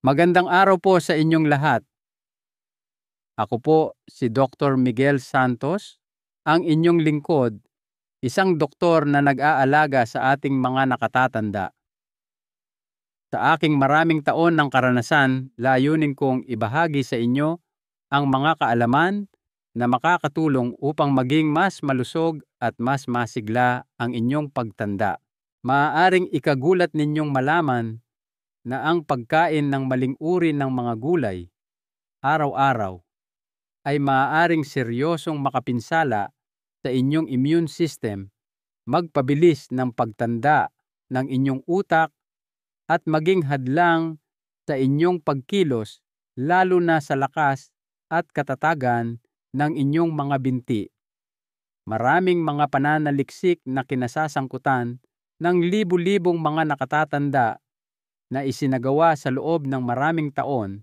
Magandang araw po sa inyong lahat. Ako po si Dr. Miguel Santos, ang inyong lingkod, isang doktor na nag-aalaga sa ating mga nakatatanda. Sa aking maraming taon ng karanasan, layunin kong ibahagi sa inyo ang mga kaalaman na makakatulong upang maging mas malusog at mas masigla ang inyong pagtanda. Maaaring ikagulat ninyong malaman na ang pagkain ng maling uri ng mga gulay araw-araw ay maaaring seryosong makapinsala sa inyong immune system, magpabilis ng pagtanda ng inyong utak at maging hadlang sa inyong pagkilos, lalo na sa lakas at katatagan ng inyong mga binti. Maraming mga pananaliksik na kinasasangkutan ng libu-libong mga nakatatanda na isinagawa sa loob ng maraming taon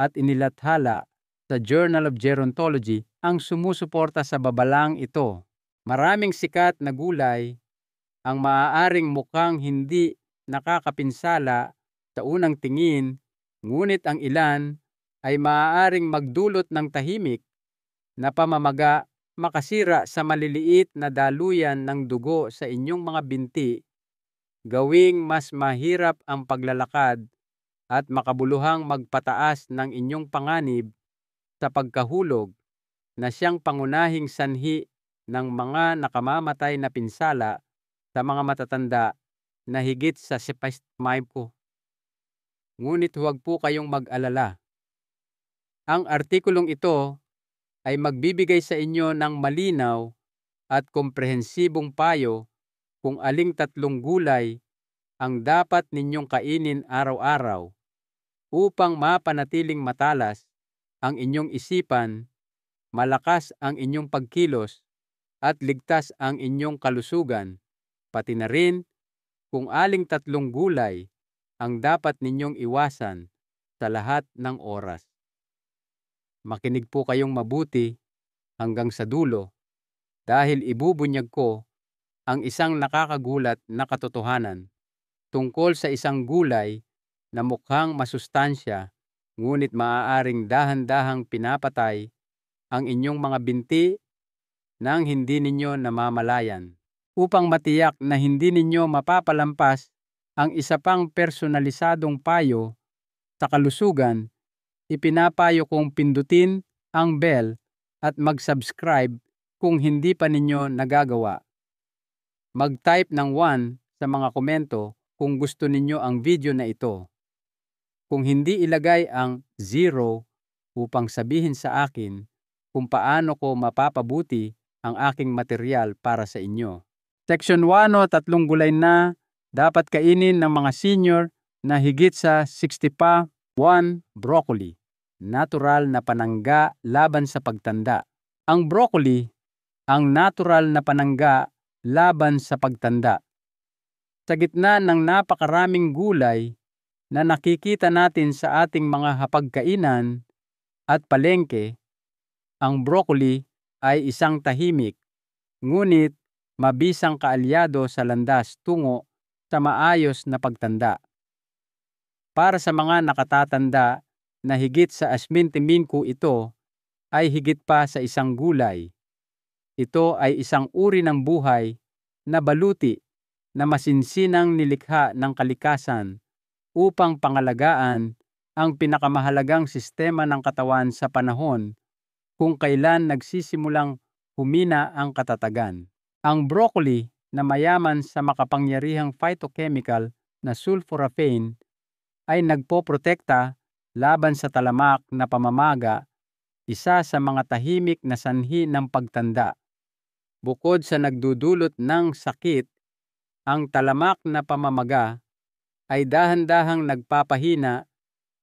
at inilathala sa Journal of Gerontology ang sumusuporta sa babalang ito. Maraming sikat na gulay ang maaaring mukhang hindi nakakapinsala sa unang tingin, ngunit ang ilan ay maaaring magdulot ng tahimik na pamamaga, makasira sa maliliit na daluyan ng dugo sa inyong mga binti, gawing mas mahirap ang paglalakad at makabuluhang magpataas ng inyong panganib sa pagkahulog na siyang pangunahing sanhi ng mga nakamamatay na pinsala sa mga matatanda na higit sa 75. Ngunit huwag po kayong mag-alala. Ang artikulong ito ay magbibigay sa inyo ng malinaw at komprehensibong payo kung aling tatlong gulay ang dapat ninyong kainin araw-araw upang mapanatiling matalas ang inyong isipan, malakas ang inyong pagkilos, at ligtas ang inyong kalusugan, pati na rin kung aling tatlong gulay ang dapat ninyong iwasan sa lahat ng oras. Makinig po kayong mabuti hanggang sa dulo dahil ibubunyag ko ang isang nakakagulat na katotohanan tungkol sa isang gulay na mukhang masustansya ngunit maaaring dahan-dahang pinapatay ang inyong mga binti nang hindi ninyo namamalayan. Upang matiyak na hindi ninyo mapapalampas ang isa pang personalisadong payo sa kalusugan, ipinapayo kong pindutin ang bell at mag-subscribe kung hindi pa ninyo nagagawa. Mag-type ng 1 sa mga komento kung gusto ninyo ang video na ito. Kung hindi, ilagay ang 0 upang sabihin sa akin kung paano ko mapapabuti ang aking material para sa inyo. Section 1, tatlong gulay na dapat kainin ng mga senior na higit sa 60 pa. 1. Broccoli. Natural na panangga laban sa pagtanda. Ang broccoli, ang natural na panangga laban sa pagtanda. Sa gitna ng napakaraming gulay na nakikita natin sa ating mga hapagkainan at palengke, ang broccoli ay isang tahimik, ngunit mabisang kaalyado sa landas tungo sa maayos na pagtanda. Para sa mga nakatatanda na higit sa asmintimingko, ito ay higit pa sa isang gulay. Ito ay isang uri ng buhay na baluti na masinsinang nilikha ng kalikasan upang pangalagaan ang pinakamahalagang sistema ng katawan sa panahon kung kailan nagsisimulang humina ang katatagan. Ang broccoli na mayaman sa makapangyarihang phytochemical na sulforaphane ay nagpoprotekta laban sa talamak na pamamaga, isa sa mga tahimik na sanhi ng pagtanda. Bukod sa nagdudulot ng sakit, ang talamak na pamamaga ay dahan-dahang nagpapahina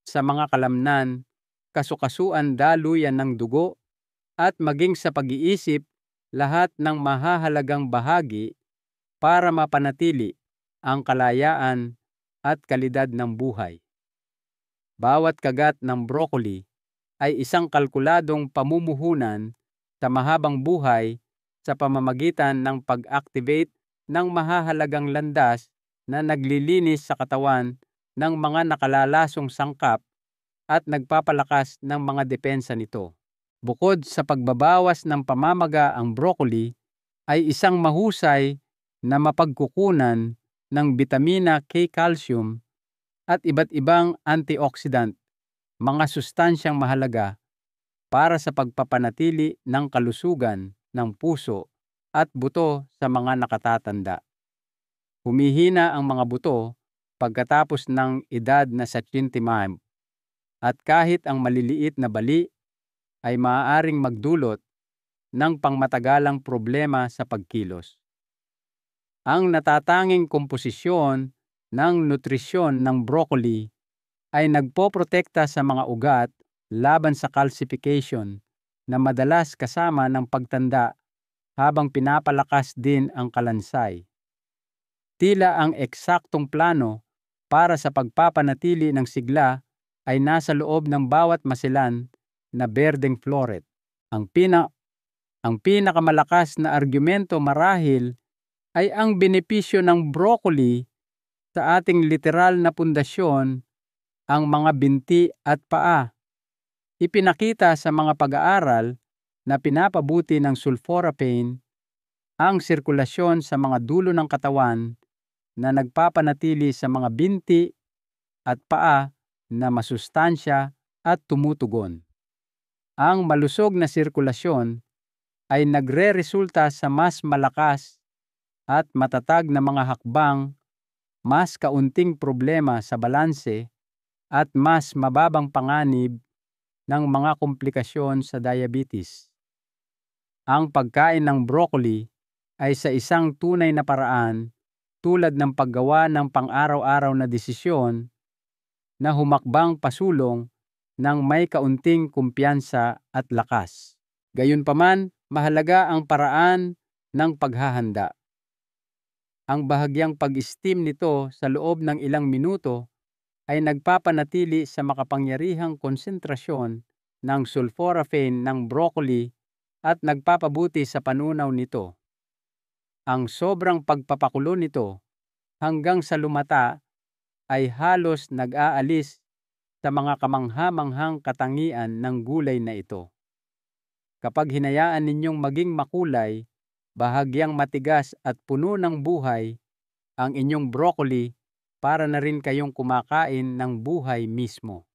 sa mga kalamnan, kasukasuan, daluyan ng dugo, at maging sa pag-iisip, lahat ng mahahalagang bahagi para mapanatili ang kalayaan at kalidad ng buhay. Bawat kagat ng broccoli ay isang kalkuladong pamumuhunan sa mahabang buhay sa pamamagitan ng pag-activate ng mahahalagang landas na naglilinis sa katawan ng mga nakalalasong sangkap at nagpapalakas ng mga depensa nito. Bukod sa pagbabawas ng pamamaga, ang broccoli ay isang mahusay na mapagkukunan ng bitamina K, calcium at iba't ibang antioxidant, mga sustansyang mahalaga para sa pagpapanatili ng kalusugan ng puso at buto sa mga nakatatanda. Humihina ang mga buto pagkatapos ng edad na 75 at kahit ang maliliit na bali ay maaaring magdulot ng pangmatagalang problema sa pagkilos. Ang natatanging komposisyon ng nutrisyon ng broccoli ay nagpoprotekta sa mga ugat laban sa calcification na madalas kasama ng pagtanda habang pinapalakas din ang kalansay. Tila ang eksaktong plano para sa pagpapanatili ng sigla ay nasa loob ng bawat masilan na berdeng floret. Ang pinakamalakas na argumento marahil ay ang benepisyo ng broccoli sa ating literal na pundasyon, ang mga binti at paa. Ipinakita sa mga pag-aaral na pinapabuti ng sulforaphane ang sirkulasyon sa mga dulo ng katawan na nagpapanatili sa mga binti at paa na masustansya at tumutugon. Ang malusog na sirkulasyon ay nagre-resulta sa mas malakas at matatag na mga hakbang, mas kaunting problema sa balanse at mas mababang panganib ng mga komplikasyon sa diabetes. Ang pagkain ng broccoli ay sa isang tunay na paraan tulad ng paggawa ng pang-araw-araw na desisyon na humakbang pasulong ng may kaunting kumpiyansa at lakas. Gayunpaman, mahalaga ang paraan ng paghahanda. Ang bahagyang pag-steam nito sa loob ng ilang minuto ay nagpapanatili sa makapangyarihang konsentrasyon ng sulforaphane ng broccoli at nagpapabuti sa panunaw nito. Ang sobrang pagpapakulo nito hanggang sa lumata ay halos nag-aalis sa mga kamangha-manghang katangian ng gulay na ito. Kapag hinayaan ninyong maging makulay, bahagyang matigas at puno ng buhay ang inyong broccoli, para na rin kayong kumakain ng buhay mismo.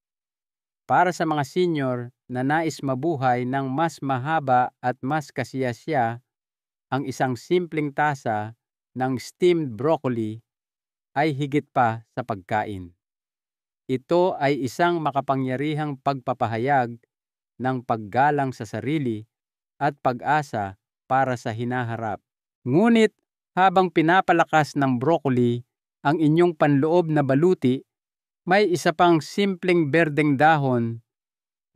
Para sa mga senior na nais mabuhay ng mas mahaba at mas kasiyasiya, ang isang simpleng tasa ng steamed broccoli ay higit pa sa pagkain. Ito ay isang makapangyarihang pagpapahayag ng paggalang sa sarili at pag-asa para sa hinaharap. Ngunit habang pinapalakas ng broccoli ang inyong panloob na baluti, may isa pang simpleng berdeng dahon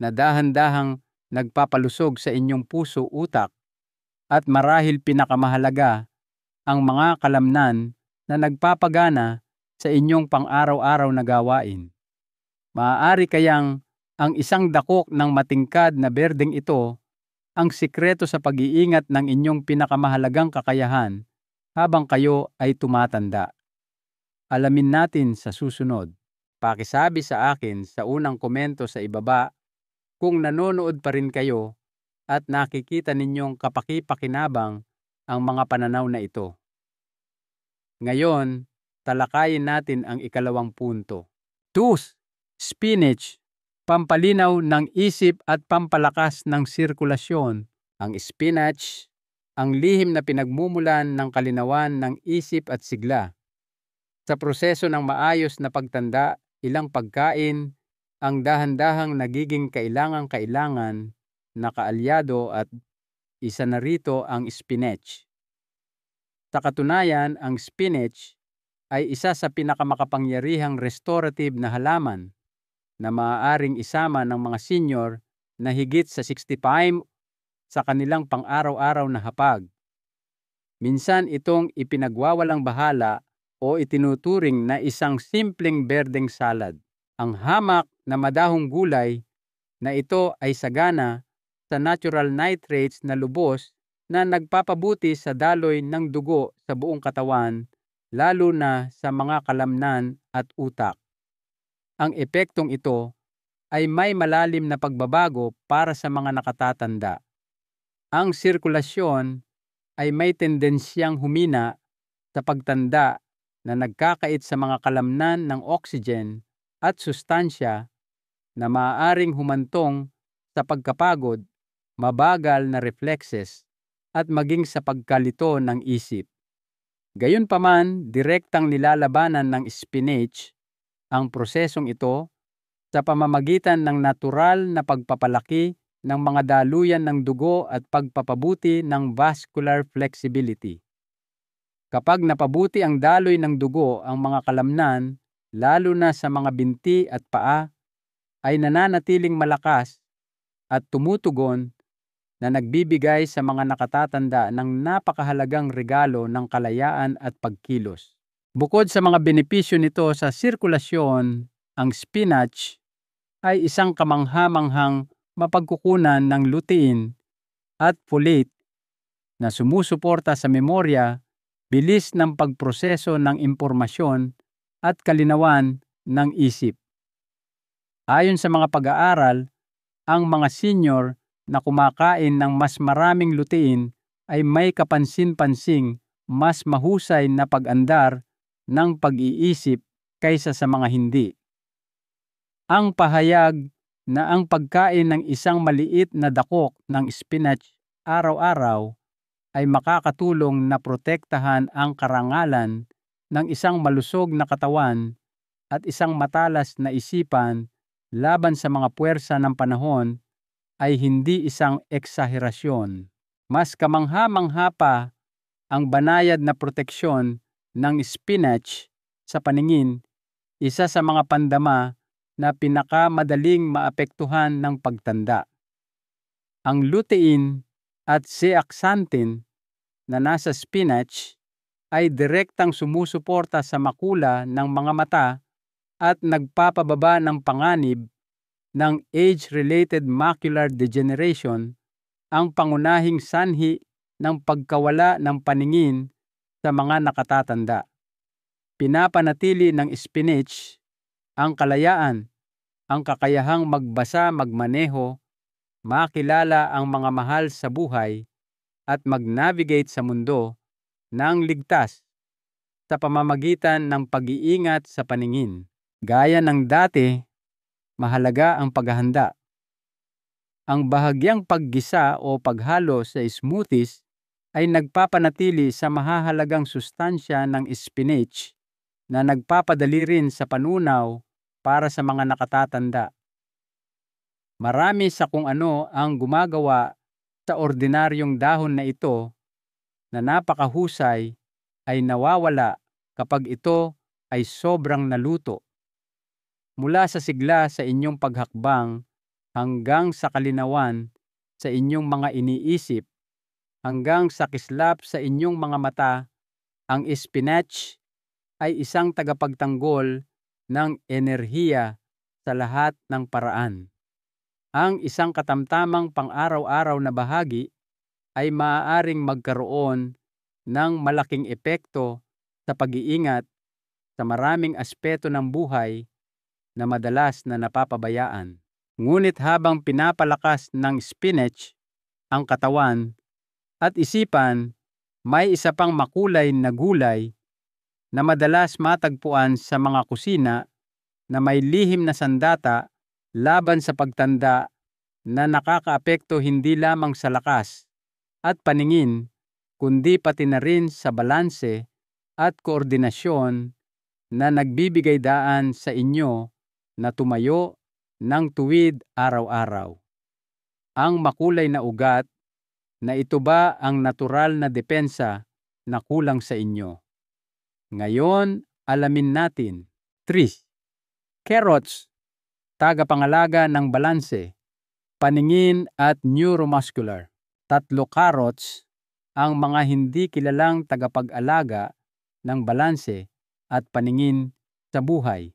na dahan-dahang nagpapalusog sa inyong puso, utak, at marahil pinakamahalaga, ang mga kalamnan na nagpapagana sa inyong pang-araw-araw na gawain. Maaari kayang ang isang dakok ng matingkad na berdeng ito ang sikreto sa pag-iingat ng inyong pinakamahalagang kakayahan habang kayo ay tumatanda. Alamin natin sa susunod. Pakisabi sa akin sa unang komento sa ibaba kung nanonood pa rin kayo at nakikita ninyong kapaki-pakinabang ang mga pananaw na ito. Ngayon, talakayin natin ang ikalawang punto. 2. Spinach, pampalinaw ng isip at pampalakas ng sirkulasyon. Ang spinach, ang lihim na pinagmumulan ng kalinawan ng isip at sigla. Sa proseso ng maayos na pagtanda, ilang pagkain ang dahan-dahang nagiging kailangan-kailangan na kaalyado at isa na rito ang spinach. Sa katunayan, ang spinach ay isa sa pinakamakapangyarihang restorative na halaman na maaaring isama ng mga senior na higit sa 65 sa kanilang pang-araw-araw na hapag. Minsan itong ipinagwawalang bahala o itinuturing na isang simpleng berdeng salad. Ang hamak na madahong gulay na ito ay sagana sa natural nitrates na lubos na nagpapabuti sa daloy ng dugo sa buong katawan, lalo na sa mga kalamnan at utak. Ang epektong ito ay may malalim na pagbabago para sa mga nakatatanda. Ang sirkulasyon ay may tendensyang humina sa pagtanda na nagkakait sa mga kalamnan ng oxygen at sustansya na maaaring humantong sa pagkapagod, mabagal na reflexes, at maging sa pagkalito ng isip. Gayunpaman, direktang nilalabanan ng spinach ang prosesong ito sa pamamagitan ng natural na pagpapalaki ng mga daluyan ng dugo at pagpapabuti ng vascular flexibility. Kapag napabuti ang daloy ng dugo ang mga kalamnan, lalo na sa mga binti at paa, ay nananatiling malakas at tumutugon na nagbibigay sa mga nakatatanda ng napakahalagang regalo ng kalayaan at pagkilos. Bukod sa mga benepisyo nito sa sirkulasyon, ang spinach ay isang kamangha-manghang mapagkukunan ng lutein at folate na sumusuporta sa memorya, bilis ng pagproseso ng impormasyon at kalinawan ng isip. Ayon sa mga pag-aaral, ang mga senior na kumakain ng mas maraming lutein ay may kapansin-pansing mas mahusay na pag-andar ng pag-iisip kaysa sa mga hindi. Ang pahayag na ang pagkain ng isang maliit na dakok ng spinach araw-araw ay makakatulong na protektahan ang karangalan ng isang malusog na katawan at isang matalas na isipan laban sa mga puwersa ng panahon ay hindi isang eksaherasyon. Mas kamangha-mangha pa ang banayad na proteksyon ng spinach sa paningin, isa sa mga pandama na pinakamadaling maapektuhan ng pagtanda. Ang lutein at zeaxanthin na nasa spinach ay direktang sumusuporta sa makula ng mga mata at nagpapababa ng panganib ng age-related macular degeneration, ang pangunahing sanhi ng pagkawala ng paningin sa mga nakatatanda. Pinapanatili ng spinach ang kalayaan, ang kakayahang magbasa, magmaneho, makilala ang mga mahal sa buhay, at mag-navigate sa mundo ng ligtas sa pamamagitan ng pag-iingat sa paningin. Gaya ng dati, mahalaga ang paghahanda. Ang bahagyang paggisa o paghalo sa smoothies ay nagpapanatili sa mahahalagang sustansya ng spinach na nagpapadali rin sa panunaw para sa mga nakatatanda. Marami sa kung ano ang gumagawa sa ordinaryong dahon na ito na napakahusay ay nawawala kapag ito ay sobrang naluto. Mula sa sigla sa inyong paghakbang hanggang sa kalinawan sa inyong mga iniisip, hanggang sa kislap sa inyong mga mata, ang spinach ay isang tagapagtanggol ng enerhiya sa lahat ng paraan. Ang isang katamtamang pang-araw-araw na bahagi ay maaaring magkaroon ng malaking epekto sa pag-iingat sa maraming aspeto ng buhay na madalas na napapabayaan. Ngunit habang pinapalakas ng spinach ang katawan at isipan, may isa pang makulay na gulay na madalas matagpuan sa mga kusina na may lihim na sandata laban sa pagtanda na nakakaapekto hindi lamang sa lakas at paningin, kundi pati na rin sa balanse at koordinasyon na nagbibigay daan sa inyo na tumayo ng tuwid araw-araw. Ang makulay na ugat na ito ba ang natural na depensa na kulang sa inyo? Ngayon, alamin natin. 3. Carrots, tagapangalaga ng balanse, paningin at neuromuscular. 3 carrots ang mga hindi kilalang tagapag-alaga ng balanse at paningin sa buhay.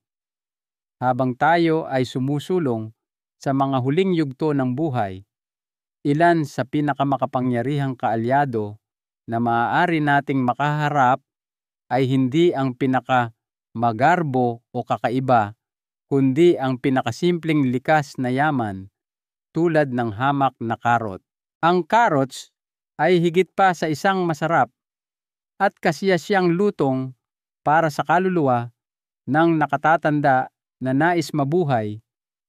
Habang tayo ay sumusulong sa mga huling yugto ng buhay, ilan sa pinakamakapangyarihang kaalyado na maaari nating makaharap ay hindi ang pinakamagarbo o kakaiba, kundi ang pinakasimpleng likas na yaman tulad ng hamak na karot. Ang carrots ay higit pa sa isang masarap at kasiyasyang lutong para sa kaluluwa ng nakatatanda na nais mabuhay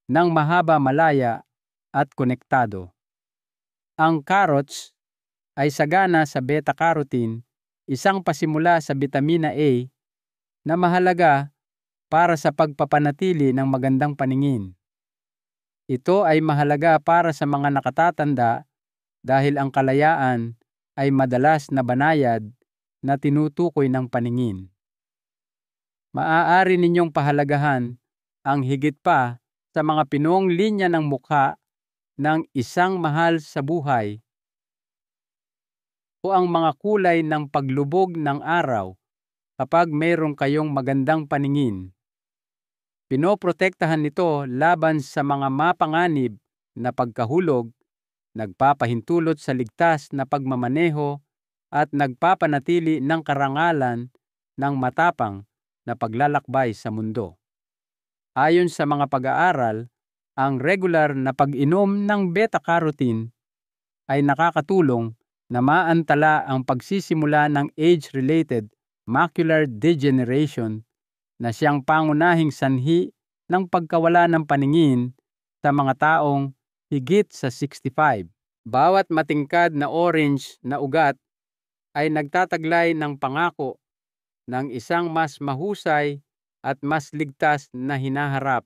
ng mahaba malaya at konektado. Ang carrots ay sagana sa beta-carotene, isang pasimula sa bitamina A na mahalaga para sa pagpapanatili ng magandang paningin. Ito ay mahalaga para sa mga nakatatanda dahil ang kalayaan ay madalas na banayad na tinutukoy ng paningin. Maaari ninyong pahalagahan ang higit pa sa mga pinong linya ng mukha ng isang mahal sa buhay o ang mga kulay ng paglubog ng araw kapag mayroon kayong magandang paningin. Pinoprotektahan nito laban sa mga mapanganib na pagkahulog, nagpapahintulot sa ligtas na pagmamaneho at nagpapanatili ng karangalan ng matapang na paglalakbay sa mundo. Ayon sa mga pag-aaral, ang regular na pag-inom ng beta-carotene ay nakakatulong na maantala ang pagsisimula ng age-related macular degeneration na siyang pangunahing sanhi ng pagkawala ng paningin sa mga taong higit sa 65. Bawat matingkad na orange na ugat ay nagtataglay ng pangako ng isang mas mahusay at mas ligtas na hinaharap.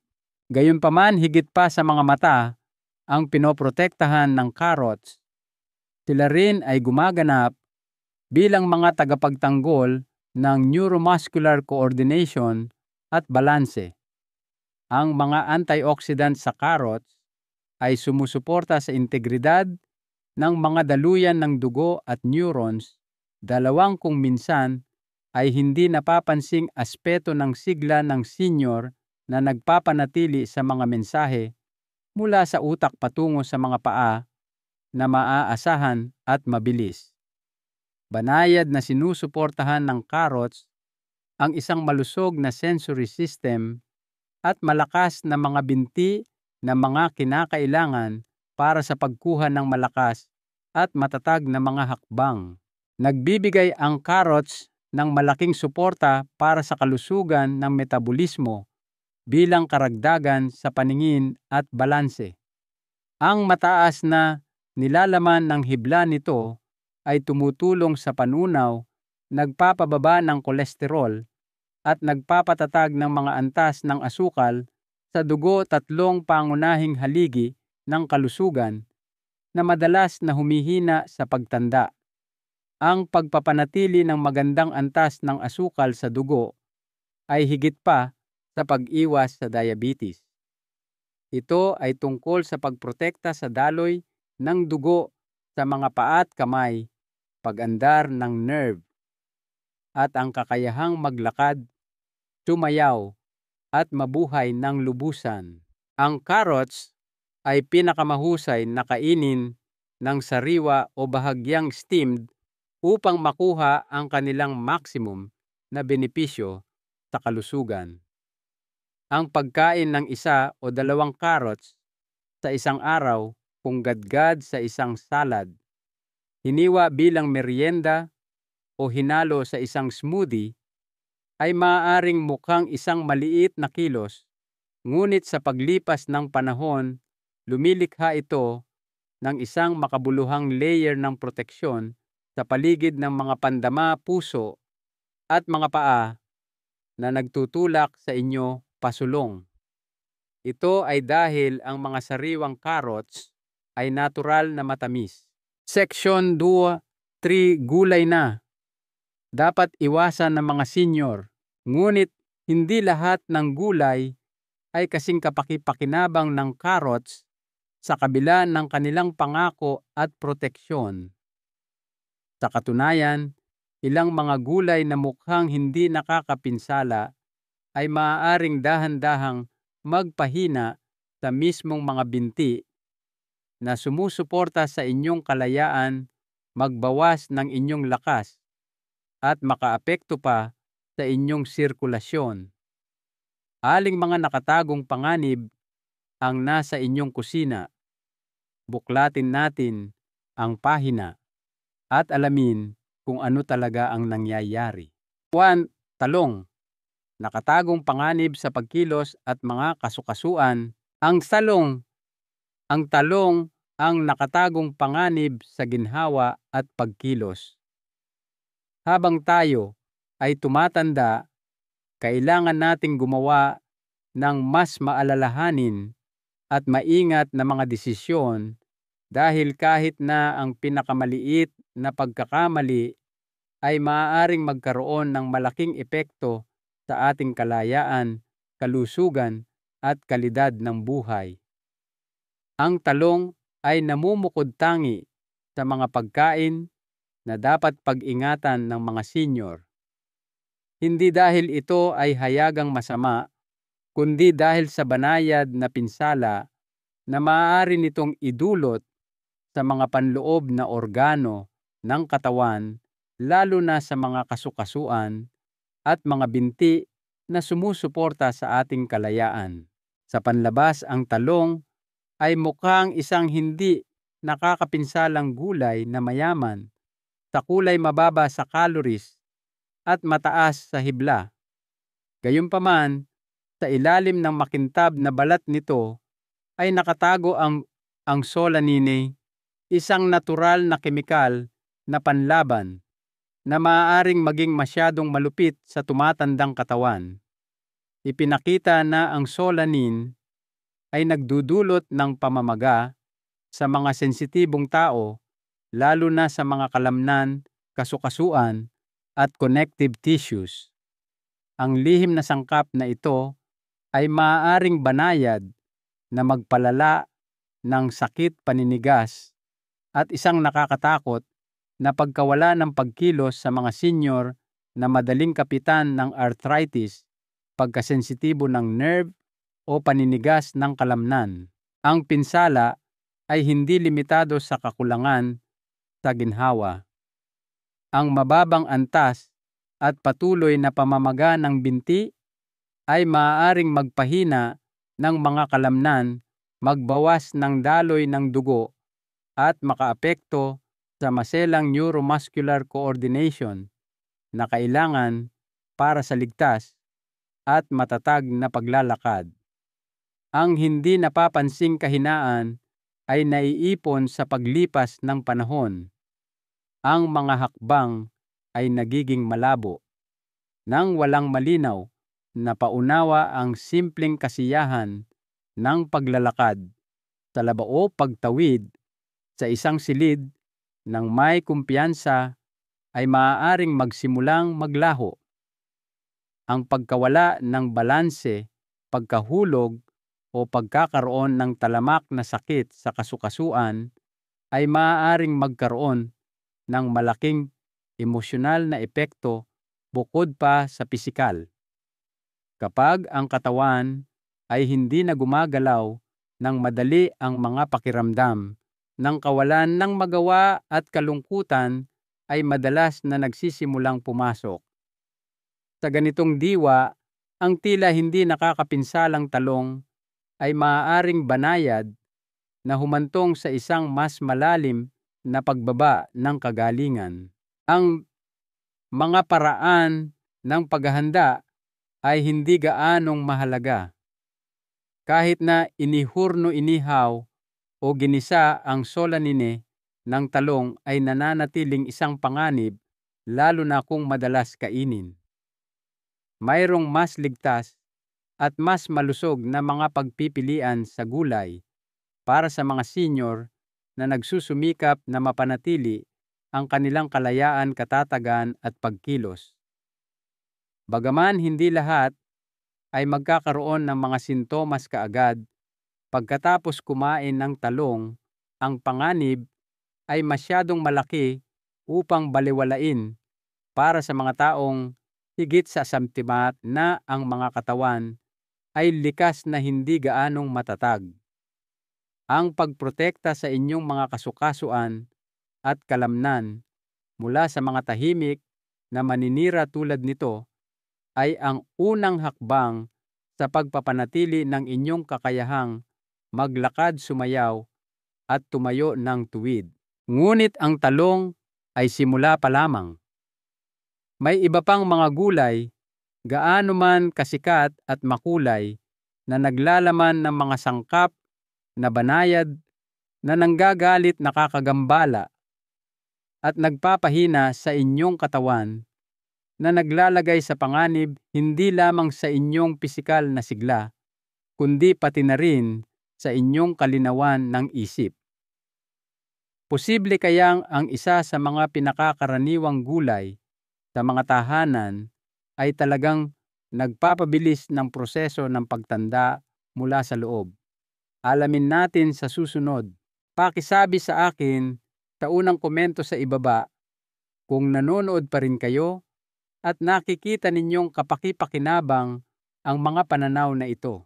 Gayunpaman, higit pa sa mga mata ang pinoprotektahan ng carrots, sila rin ay gumaganap bilang mga tagapagtanggol ng neuromuscular coordination at balanse. Ang mga antioxidant sa carrots ay sumusuporta sa integridad ng mga daluyan ng dugo at neurons, dalawang kung minsan ay hindi napapansing aspeto ng sigla ng senior na nagpapanatili sa mga mensahe mula sa utak patungo sa mga paa na maaasahan at mabilis. Banayad na sinusuportahan ng carrots ang isang malusog na sensory system at malakas na mga binti na mga kinakailangan para sa pagkuha ng malakas at matatag na mga hakbang. Nagbibigay ang carrots ng malaking suporta para sa kalusugan ng metabolismo bilang karagdagan sa paningin at balanse. Ang mataas na nilalaman ng hibla nito ay tumutulong sa panunaw, nagpapababa ng kolesterol at nagpapatatag ng mga antas ng asukal sa dugo, tatlong pangunahing haligi ng kalusugan na madalas na humihina sa pagtanda. Ang pagpapanatili ng magandang antas ng asukal sa dugo ay higit pa sa pag-iwas sa diabetes. Ito ay tungkol sa pagprotekta sa daloy ng dugo sa mga paa at kamay, pag-andar ng nerve, at ang kakayahang maglakad, sumayaw, at mabuhay ng lubusan. Ang carrots ay pinakamahusay na kainin ng sariwa o bahagyang steamed upang makuha ang kanilang maximum na benepisyo sa kalusugan. Ang pagkain ng isa o dalawang carrots sa isang araw kung gadgad sa isang salad, hiniwa bilang merienda o hinalo sa isang smoothie ay maaaring mukhang isang maliit na kilos, ngunit sa paglipas ng panahon, lumilikha ito ng isang makabuluhang layer ng proteksyon sa paligid ng mga pandama, puso at mga paa na nagtutulak sa inyo pasulong. Ito ay dahil ang mga sariwang carrots ay natural na matamis. Section 2.3 Gulay na. Dapat iwasan ng mga senior, ngunit hindi lahat ng gulay ay kasing kapaki-pakinabang ng carrots sa kabila ng kanilang pangako at proteksyon. Sa katunayan, ilang mga gulay na mukhang hindi nakakapinsala ay maaaring dahan-dahang magpahina sa mismong mga binti na sumusuporta sa inyong kalayaan, magbawas ng inyong lakas, at makaapekto pa sa inyong sirkulasyon. Aling mga nakatagong panganib ang nasa inyong kusina? Buklatin natin ang pahina at alamin kung ano talaga ang nangyayari. 1. Talong. Nakatagong panganib sa pagkilos at mga kasukasuan. Ang talong ang nakatagong panganib sa ginhawa at pagkilos. Habang tayo ay tumatanda, kailangan nating gumawa ng mas maalalahanin at maingat na mga desisyon dahil kahit na ang pinakamaliit na pagkakamali ay maaaring magkaroon ng malaking epekto sa ating kalayaan, kalusugan at kalidad ng buhay. Ang talong ay namumukod-tangi sa mga pagkain na dapat pag-ingatan ng mga senior. Hindi dahil ito ay hayagang masama, kundi dahil sa banayad na pinsala na maaari nitong idulot sa mga panloob na organo ng katawan, lalo na sa mga kasukasuan at mga binti na sumusuporta sa ating kalayaan. Sa panlabas, ang talong ay mukhang isang hindi nakakapinsalang gulay na mayaman sa kulay, mababa sa calories at mataas sa hibla. Gayunpaman, sa ilalim ng makintab na balat nito ay nakatago ang solanine, isang natural na kemikal na panlaban na maaaring maging masyadong malupit sa tumatandang katawan. Ipinakita na ang solanine ay nagdudulot ng pamamaga sa mga sensitibong tao, lalo na sa mga kalamnan, kasukasuan at connective tissues. Ang lihim na sangkap na ito ay maaaring banayad na magpalala ng sakit paninigas at isang nakakatakot na pagkawala ng pagkilos sa mga senior na madaling kapitan ng arthritis, pagkasensitibo ng nerve o paninigas ng kalamnan. Ang pinsala ay hindi limitado sa kakulangan sa ginhawa. Ang mababang antas at patuloy na pamamaga ng binti ay maaaring magpahina ng mga kalamnan, magbawas ng daloy ng dugo at makaapekto sa maselang neuromuscular coordination na kailangan para sa ligtas at matatag na paglalakad. Ang hindi napapansing kahinaan ay naiipon sa paglipas ng panahon. Ang mga hakbang ay nagiging malabo nang walang malinaw na paunawa ang simpleng kasiyahan ng paglalakad sa labao, pagtawid sa isang silid ng may kumpiyansa ay maaaring magsimulang maglaho. Ang pagkawala ng balanse, pagkahulog o pagkakaroon ng talamak na sakit sa kasukasuan ay maaaring magkaroon ng malaking emosyonal na epekto bukod pa sa pisikal. Kapag ang katawan ay hindi na gumagalaw ng madali, ang mga pakiramdam ng kawalan ng magawa at kalungkutan ay madalas na nagsisimulang pumasok. Sa ganitong diwa, ang tila hindi nakakapinsalang talong ay maaaring banayad na humantong sa isang mas malalim na pagbaba ng kagalingan. Ang mga paraan ng paghahanda ay hindi gaanong mahalaga. Kahit na inihurno-inihaw o ginisa, ang solanine ng talong ay nananatiling isang panganib, lalo na kung madalas kainin. Mayroong mas ligtas at mas malusog na mga pagpipilian sa gulay para sa mga senior na nagsusumikap na mapanatili ang kanilang kalayaan, katatagan at pagkilos. Bagaman hindi lahat ay magkakaroon ng mga sintomas kaagad pagkatapos kumain ng talong, ang panganib ay masyadong malaki upang balewalain para sa mga taong higit sa santimat na ang mga katawan ay likas na hindi gaanong matatag. Ang pagprotekta sa inyong mga kasukasuan at kalamnan mula sa mga tahimik na maninira tulad nito ay ang unang hakbang sa pagpapanatili ng inyong kakayahang maglakad, sumayaw, at tumayo ng tuwid. Ngunit ang talong ay simula pa lamang. May iba pang mga gulay, gaano man kasikat at makulay, na naglalaman ng mga sangkap na banayad na nanggagalit, nakakagambala, at nagpapahina sa inyong katawan, na naglalagay sa panganib hindi lamang sa inyong pisikal na sigla, kundi pati na rin sa inyong kalinawan ng isip. Posible kayang ang isa sa mga pinakakaraniwang gulay sa mga tahanan ay talagang nagpapabilis ng proseso ng pagtanda mula sa loob? Alamin natin sa susunod. Pakisabi sa akin sa unang komento sa ibaba kung nanonood pa rin kayo at nakikita ninyong kapakipakinabang ang mga pananaw na ito.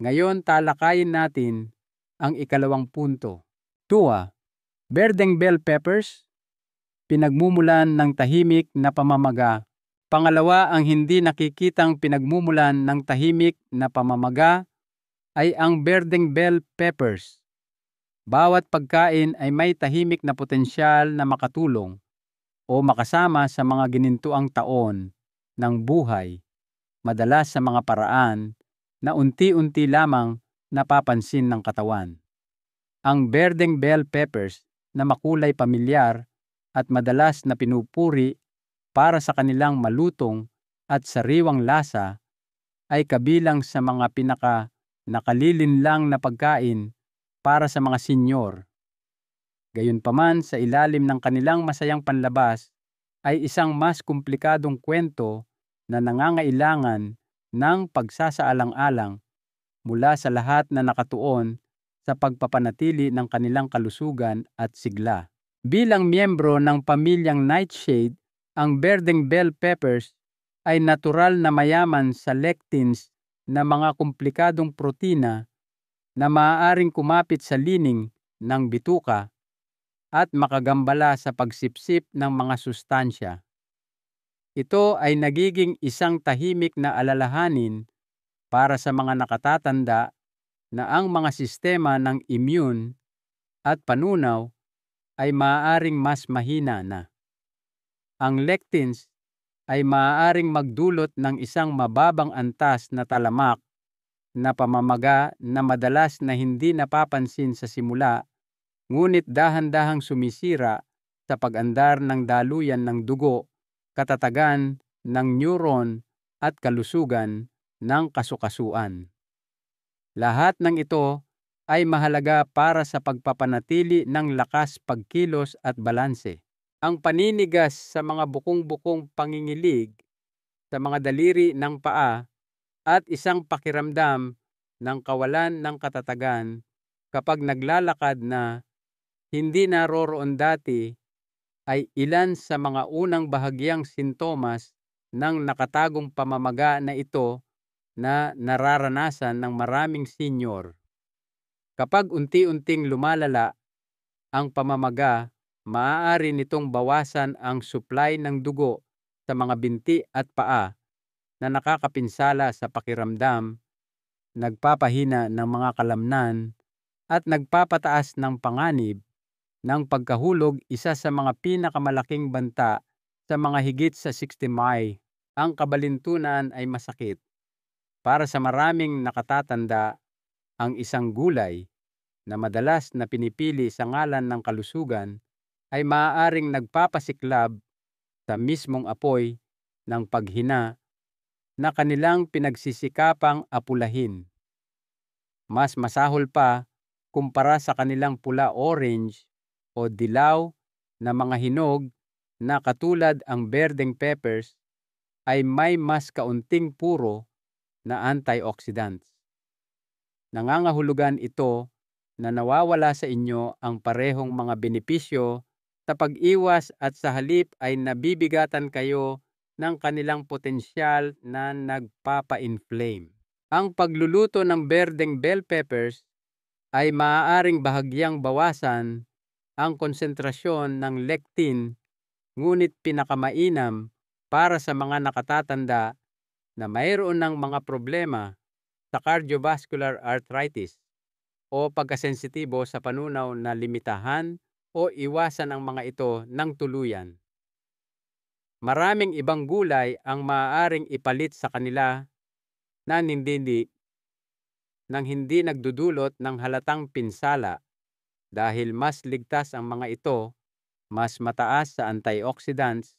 Ngayon talakayin natin ang ikalawang punto. Berdeng bell peppers, pinagmumulan ng tahimik na pamamaga. Pangalawa, ang hindi nakikitang pinagmumulan ng tahimik na pamamaga ay ang berdeng bell peppers. Bawat pagkain ay may tahimik na potensyal na makatulong o makasama sa mga ginintuang taon ng buhay, madalas sa mga paraan na unti-unti lamang napapansin ng katawan. Ang berdeng bell peppers na makulay pamilyar at madalas na pinupuri para sa kanilang malutong at sariwang lasa ay kabilang sa mga nakalilinlang na pagkain para sa mga senyor. Gayunpaman, sa ilalim ng kanilang masayang panlabas ay isang mas komplikadong kwento na nangangailangan ng pagsasaalang-alang mula sa lahat na nakatuon sa pagpapanatili ng kanilang kalusugan at sigla. Bilang miyembro ng pamilyang nightshade, ang berdeng bell peppers ay natural na mayaman sa lectins na mga komplikadong protina na maaaring kumapit sa lining ng bituka at makagambala sa pagsipsip ng mga sustansya. Ito ay nagiging isang tahimik na alalahanin para sa mga nakatatanda na ang mga sistema ng immune at panunaw ay maaaring mas mahina na. Ang lectins ay maaaring magdulot ng isang mababang antas na talamak na pamamaga na madalas na hindi napapansin sa simula, ngunit dahan-dahang sumisira sa pag-andar ng daluyan ng dugo, katatagan ng neuron at kalusugan ng kasukasuan. Lahat ng ito ay mahalaga para sa pagpapanatili ng lakas, pagkilos at balanse. Ang paninigas sa mga bukong-bukong pangingilig sa mga daliri ng paa at isang pakiramdam ng kawalan ng katatagan kapag naglalakad na hindi naroroon dati ay ilan sa mga unang bahagyang sintomas ng nakatagong pamamaga na ito na nararanasan ng maraming senyor. Kapag unti-unting lumalala ang pamamaga, maaari nitong bawasan ang supply ng dugo sa mga binti at paa na nakakapinsala sa pakiramdam, nagpapahina ng mga kalamnan, at nagpapataas ng panganib ng pagkahulog, isa sa mga pinakamalaking banta sa mga higit sa 60 May. Ang kabalintunan ay masakit. Para sa maraming nakatatanda, ang isang gulay na madalas na pinipili sa ngalan ng kalusugan ay maaaring nagpapasiklab sa mismong apoy ng paghina na kanilang pinagsisikapang apulahin. Mas masahol pa kumpara sa kanilang pula-orange o dilaw na mga hinog na katulad ang berdeng peppers ay may mas kaunting puro na antioxidants. Nangangahulugan ito na nawawala sa inyo ang parehong mga benepisyo sa pag-iwas at sa halip ay nabibigatan kayo ng kanilang potensyal na nagpapa-inflame. Ang pagluluto ng berdeng bell peppers ay maaaring bahagyang bawasan ang konsentrasyon ng lectin, ngunit pinakamainam para sa mga nakatatanda na mayroon ng mga problema sa cardiovascular arthritis o pagkasensitibo sa panunaw na limitahan o iwasan ang mga ito ng tuluyan. Maraming ibang gulay ang maaaring ipalit sa kanila na hindi nagdudulot ng halatang pinsala dahil mas ligtas ang mga ito, mas mataas sa antioxidants,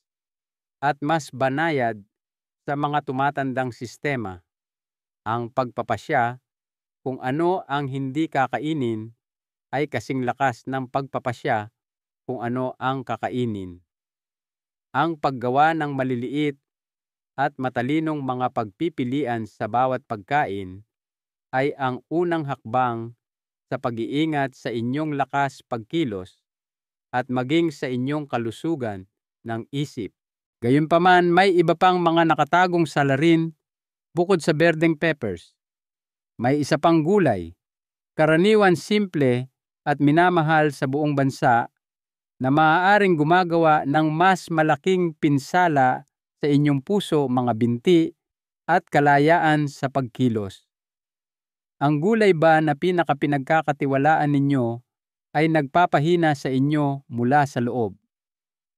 at mas banayad sa mga tumatandang sistema. Ang pagpapasya kung ano ang hindi kakainin ay kasing lakas ng pagpapasya kung ano ang kakainin. Ang paggawa ng maliliit at matalinong mga pagpipilian sa bawat pagkain ay ang unang hakbang sa pag-iingat sa inyong lakas pagkilos at maging sa inyong kalusugan ng isip. Gayunpaman, may iba pang mga nakatagong salarin bukod sa berdeng peppers. May isa pang gulay, karaniwan simple at minamahal sa buong bansa, na maaaring gumagawa ng mas malaking pinsala sa inyong puso, mga binti, at kalayaan sa pagkilos. Ang gulay ba na pinagkakatiwalaan ninyo ay nagpapahina sa inyo mula sa loob?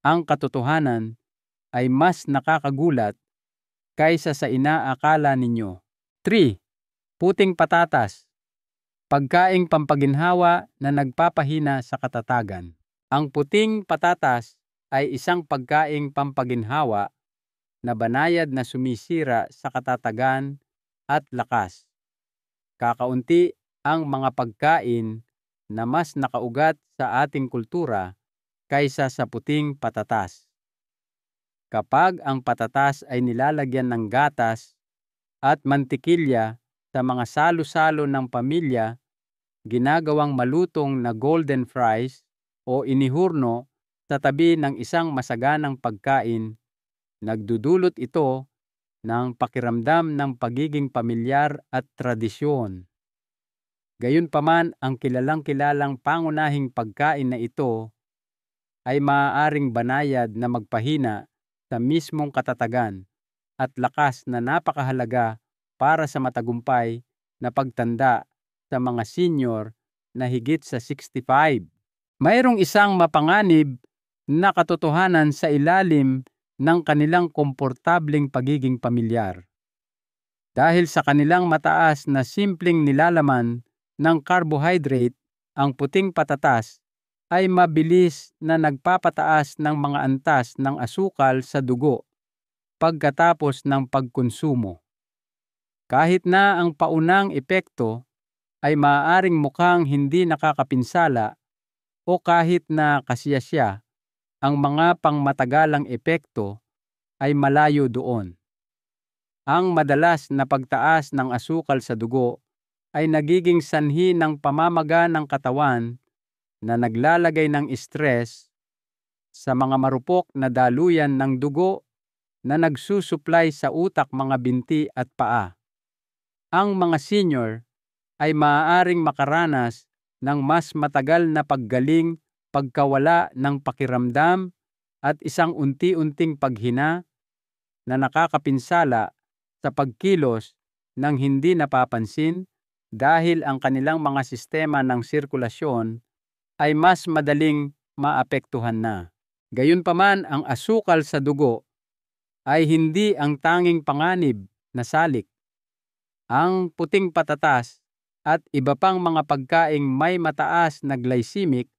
Ang katotohanan ay mas nakakagulat kaysa sa inaakala ninyo. 3. Puting patatas, pagkaing pampaginhawa na nagpapahina sa katatagan. Ang puting patatas ay isang pagkaing pampaginhawa na banayad na sumisira sa katatagan at lakas. Kakaunti ang mga pagkain na mas nakaugat sa ating kultura kaysa sa puting patatas. Kapag ang patatas ay nilalagyan ng gatas at mantikilya sa mga salo-salo ng pamilya, ginagawang malutong na golden fries o inihurno sa tabi ng isang masaganang pagkain, nagdudulot ito ng pakiramdam ng pagiging pamilyar at tradisyon. Gayunpaman, ang kilalang-kilalang pangunahing pagkain na ito ay maaaring banayad na magpahina sa mismong katatagan at lakas na napakahalaga para sa matagumpay na pagtanda sa mga senior na higit sa 65. Mayroong isang mapanganib na katotohanan sa ilalim ng kanilang komportableng pagiging pamilyar. Dahil sa kanilang mataas na simpleng nilalaman ng carbohydrate, ang puting patatas ay mabilis na nagpapataas ng mga antas ng asukal sa dugo pagkatapos ng pagkonsumo. Kahit na ang paunang epekto ay maaaring mukhang hindi nakakapinsala o kahit na kasiyasya, ang mga pangmatagalang epekto ay malayo doon. Ang madalas na pagtaas ng asukal sa dugo ay nagiging sanhi ng pamamaga ng katawan na naglalagay ng stress sa mga marupok na daluyan ng dugo na nagsusuplay sa utak, mga binti at paa. Ang mga senior ay maaaring makaranas ng mas matagal na paggaling, pagkawala ng pakiramdam at isang unti-unting paghina na nakakapinsala sa pagkilos ng hindi napapansin dahil ang kanilang mga sistema ng sirkulasyon ay mas madaling maapektuhan na. Gayunpaman, ang asukal sa dugo ay hindi ang tanging panganib na salik. Ang puting patatas at iba pang mga pagkaing may mataas na glycemic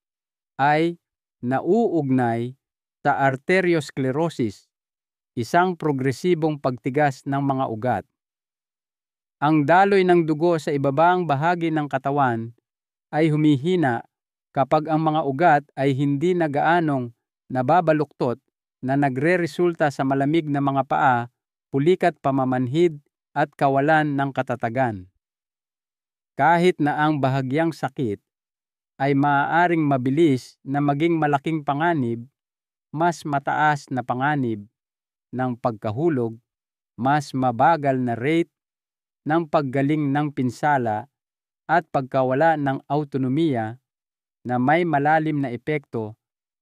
ay nauugnay sa arteriosclerosis, isang progresibong pagtigas ng mga ugat. Ang daloy ng dugo sa ibabang bahagi ng katawan ay humihina kapag ang mga ugat ay hindi na gaanong nababaluktot, na nagreresulta sa malamig na mga paa, pulikat, pamamanhid at kawalan ng katatagan. Kahit na ang bahagyang sakit ay maaaring mabilis na maging malaking panganib, mas mataas na panganib ng pagkahulog, mas mabagal na rate ng paggaling ng pinsala at pagkawala ng autonomiya na may malalim na epekto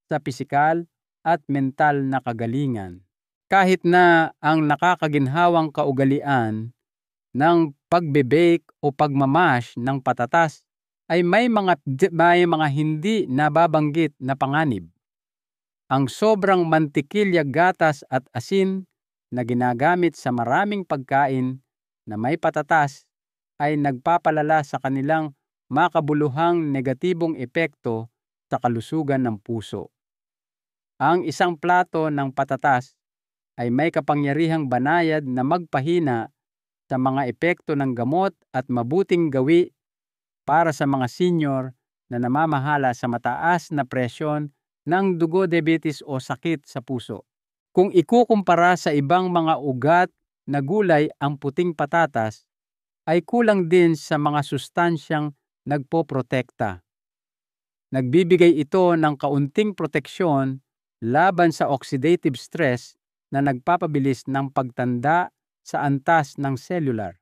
sa pisikal at mental na kagalingan. Kahit na ang nakakaginhawang kaugalian ng pagbe-bake o pagmamash ng patatas ay may mga hindi nababanggit na panganib. Ang sobrang mantikilya, gatas at asin na ginagamit sa maraming pagkain na may patatas ay nagpapalala sa kanilang makabuluhang negatibong epekto sa kalusugan ng puso. Ang isang plato ng patatas ay may kapangyarihang banayad na magpahina sa mga epekto ng gamot at mabuting gawi para sa mga senior na namamahala sa mataas na presyon ng dugo, diabetes o sakit sa puso. Kung ikukumpara sa ibang mga ugat na gulay, ang puting patatas ay kulang din sa mga sustansyang nagpoprotekta. Nagbibigay ito ng kaunting proteksyon laban sa oxidative stress na nagpapabilis ng pagtanda sa antas ng cellular.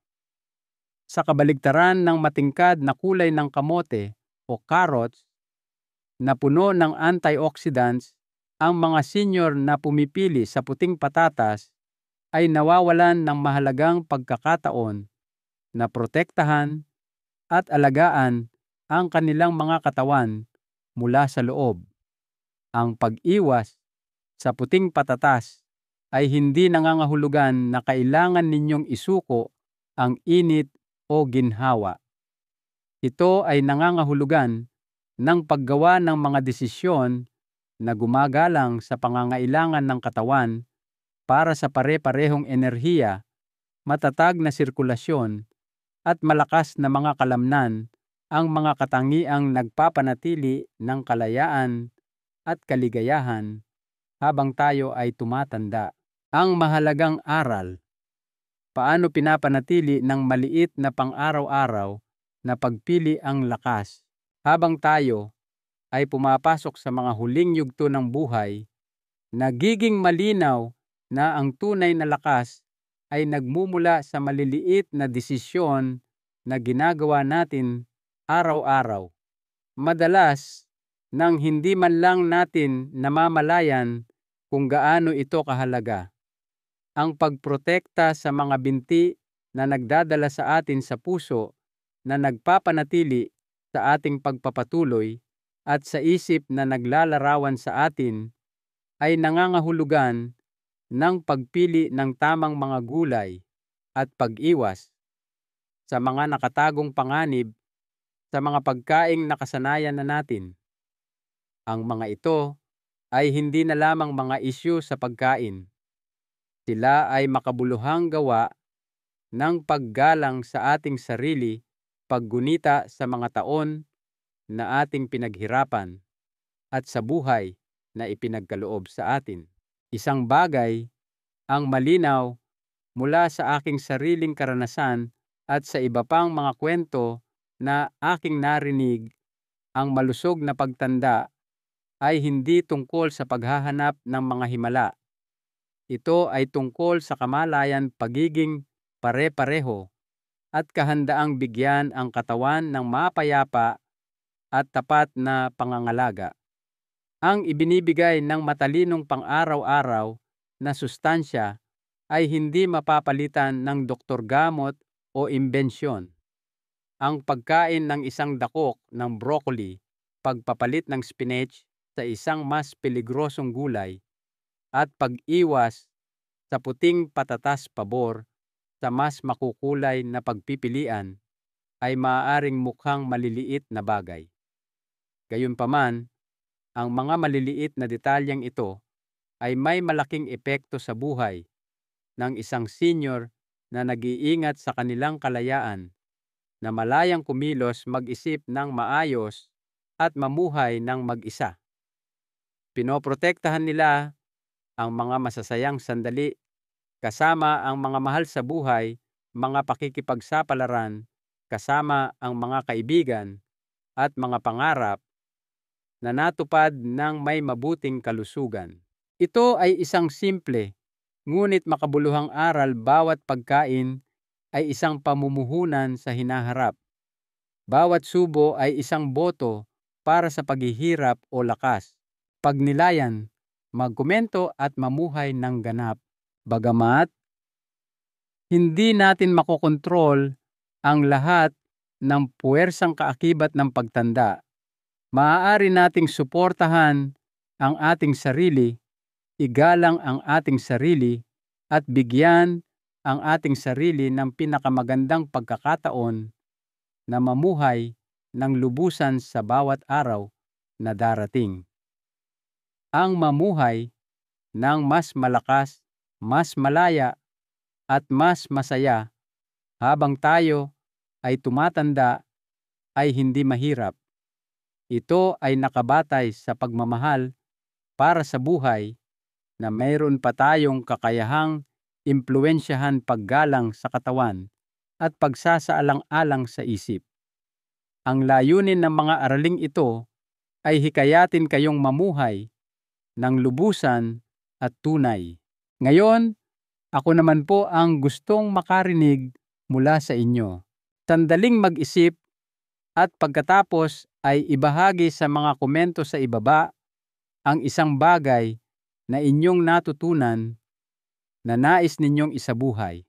Sa kabaligtaran ng matingkad na kulay ng kamote o carrots na puno ng antioxidants, ang mga senior na pumipili sa puting patatas ay nawawalan ng mahalagang pagkakataon na protektahan at alagaan ang kanilang mga katawan mula sa loob. Ang pag-iwas sa puting patatas ay hindi nangangahulugan na kailangan ninyong isuko ang init o ginhawa. Ito ay nangangahulugan ng paggawa ng mga desisyon na gumagalang sa pangangailangan ng katawan para sa pare-parehong enerhiya, matatag na sirkulasyon at malakas na mga kalamnan, ang mga katangiang nagpapanatili ng kalayaan at kaligayahan habang tayo ay tumatanda. Ang mahalagang aral: paano pinapanatili ng maliit na pang-araw-araw na pagpili ang lakas habang tayo ay pumapasok sa mga huling yugto ng buhay. Nagiging malinaw na ang tunay na lakas ay nagmumula sa maliliit na desisyon na ginagawa natin araw-araw. Madalas nang hindi man lang natin namamalayan kung gaano ito kahalaga. Ang pagprotekta sa mga binti na nagdadala sa atin sa puso na nagpapanatili sa ating pagpapatuloy at sa isip na naglalarawan sa atin ay nangangahulugan ng pagpili ng tamang mga gulay at pag-iwas sa mga nakatagong panganib sa mga pagkaing nakasanayan na natin. Ang mga ito ay hindi na lamang mga isyu sa pagkain. Sila ay makabuluhang gawa ng paggalang sa ating sarili, paggunita sa mga taon na ating pinaghirapan at sa buhay na ipinagkaloob sa atin. Isang bagay ang malinaw mula sa aking sariling karanasan at sa iba pang mga kwento na aking narinig: ang malusog na pagtanda ay hindi tungkol sa paghahanap ng mga himala. Ito ay tungkol sa kamalayan, pagiging pare-pareho at kahandaang bigyan ang katawan ng mapayapa at tapat na pangangalaga. Ang ibinibigay ng matalinong pang-araw-araw na sustansya ay hindi mapapalitan ng doktor, gamot o imbensyon. Ang pagkain ng isang dakok ng broccoli, pagpapalit ng spinach sa isang mas peligrosong gulay, at pag-iwas sa puting patatas pabor sa mas makukulay na pagpipilian ay maaaring mukhang maliliit na bagay. Gayunpaman, ang mga maliliit na detalyeng ito ay may malaking epekto sa buhay ng isang senior na nag-iingat sa kanilang kalayaan, na malayang kumilos, mag-isip ng maayos at mamuhay ng mag-isa. Pinoprotektahan nila ang mga masasayang sandali kasama ang mga mahal sa buhay, mga pakikipagsapalaran kasama ang mga kaibigan at mga pangarap na natupad ng may mabuting kalusugan. Ito ay isang simple ngunit makabuluhang aral. Bawat pagkain ay isang pamumuhunan sa hinaharap. Bawat subo ay isang boto para sa paghihirap o lakas. Pagnilayan, magkomento at mamuhay ng ganap Bagamat hindi natin makokontrol ang lahat ng puwersang kaakibat ng pagtanda, maaari nating suportahan ang ating sarili, igalang ang ating sarili, at bigyan ang ating sarili ng pinakamagandang pagkakataon na mamuhay ng lubusan sa bawat araw na darating. Ang mamuhay ng mas malakas, mas malaya, at mas masaya habang tayo ay tumatanda ay hindi mahirap. Ito ay nakabatay sa pagmamahal para sa buhay na mayroon pa tayong kakayahang impluwensyahan paggalang sa katawan at pagsasaalang-alang sa isip. Ang layunin ng mga araling ito ay hikayatin kayong mamuhay ng lubusan at tunay. Ngayon, ako naman po ang gustong makarinig mula sa inyo. Sandaling mag-isip at pagkatapos ay ibahagi sa mga komento sa ibaba ang isang bagay na inyong natutunan na nais ninyong isabuhay.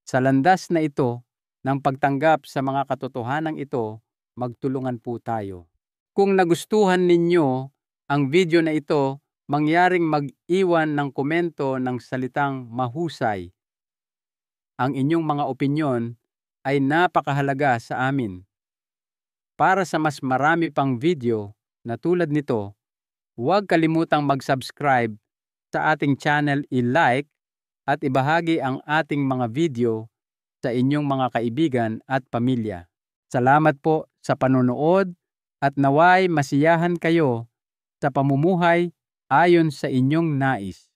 Sa landas na ito ng pagtanggap sa mga katotohanang ito, magtulungan po tayo. Kung nagustuhan ninyo ang video na ito, mangyaring mag-iwan ng komento ng salitang mahusay. Ang inyong mga opinyon ay napakahalaga sa amin. Para sa mas marami pang video na tulad nito, huwag kalimutang mag-subscribe sa ating channel, i-like at ibahagi ang ating mga video sa inyong mga kaibigan at pamilya. Salamat po sa panonood at naway masiyahan kayo sa pamumuhay ayon sa inyong nais.